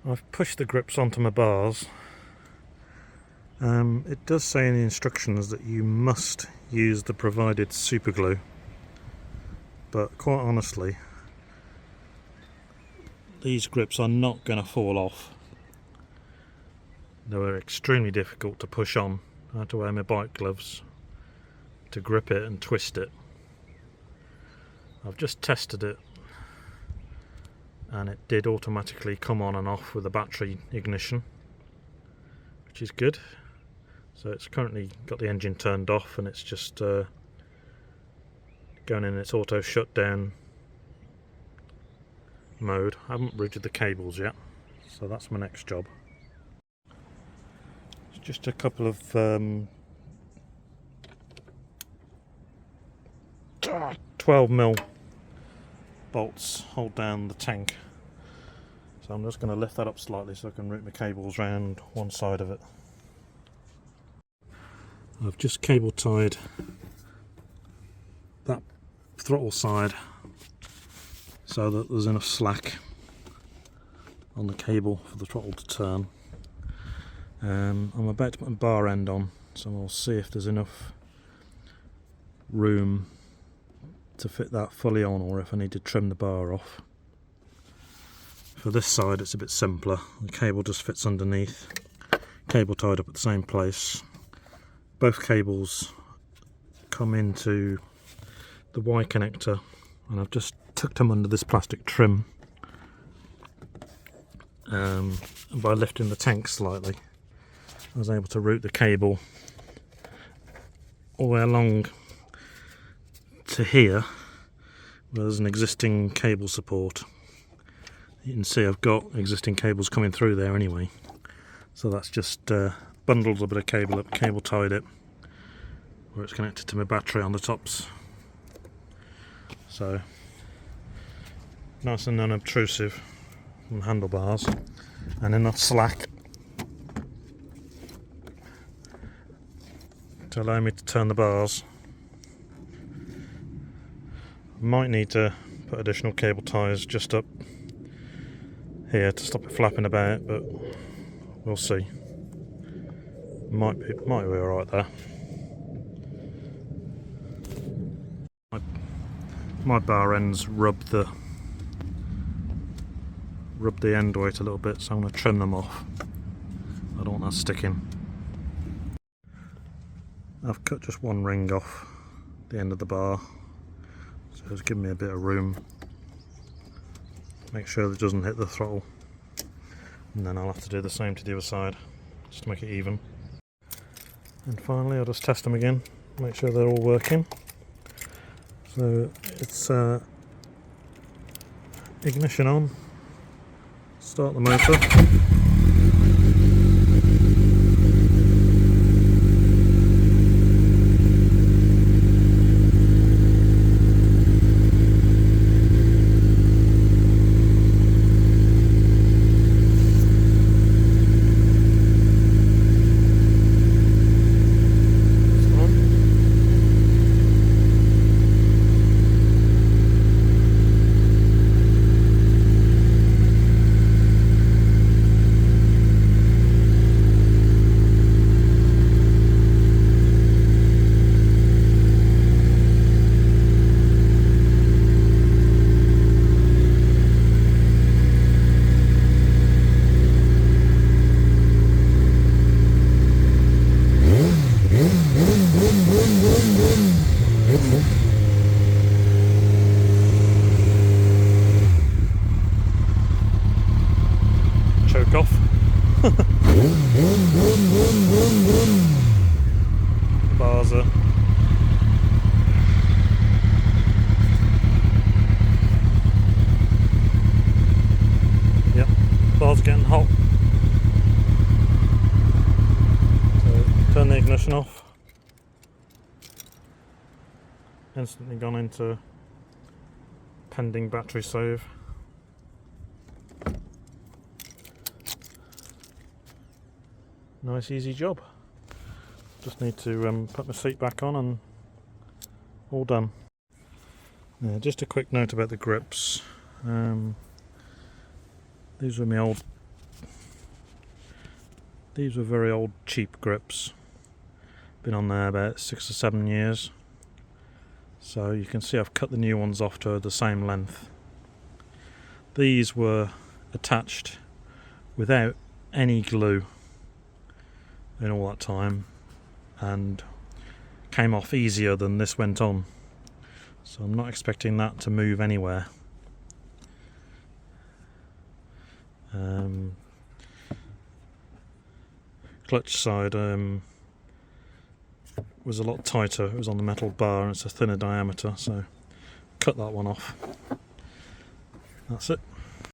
I've pushed the grips onto my bars. It does say in the instructions that you must use the provided super glue, but quite honestly, these grips are not going to fall off. They were extremely difficult to push on. I had to wear my bike gloves to grip it and twist it. I've just tested it and it did automatically come on and off with the battery ignition, which is good. So it's currently got the engine turned off and it's just going in its auto shutdown mode. I haven't routed the cables yet, so that's my next job. It's just a couple of 12mm bolts hold down the tank, so I'm just going to lift that up slightly so I can route my cables round one side of it. I've just cable tied that throttle side so that there's enough slack on the cable for the throttle to turn. I'm about to put a bar end on, so I'll see if there's enough room to fit that fully on or if I need to trim the bar off. For this side it's a bit simpler. The cable just fits underneath, cable tied up at the same place. Both cables come into the Y connector and I've just tucked them under this plastic trim, and by lifting the tank slightly I was able to route the cable all the way along to here where there's an existing cable support. You can see I've got existing cables coming through there anyway, so that's just bundled a bit of cable up, cable tied it where it's connected to my battery on the tops. So nice and unobtrusive from handlebars, and enough slack to allow me to turn the bars. Might need to put additional cable ties just up here to stop it flapping about, but we'll see. Might be alright there. My bar ends rub the end weight a little bit, so I'm going to trim them off. I don't want that sticking. I've cut just one ring off the end of the bar, so it's giving me a bit of room. Make sure that it doesn't hit the throttle, and then I'll have to do the same to the other side just to make it even. And finally I'll just test them again, make sure they're all working. So it's ignition on, start the motor. Choke off. Bars are bars are getting hot. So turn the ignition off. Instantly gone into pending battery save. Nice easy job. Just need to put my seat back on and all done. Just a quick note about the grips. These were my old These were very old cheap grips, been on there about 6 or 7 years, so you can see I've cut the new ones off to the same length. These were attached without any glue in all that time and came off easier than this went on, so I'm not expecting that to move anywhere. Clutch side was a lot tighter. It was on the metal bar and it's a thinner diameter, so cut that one off. That's it.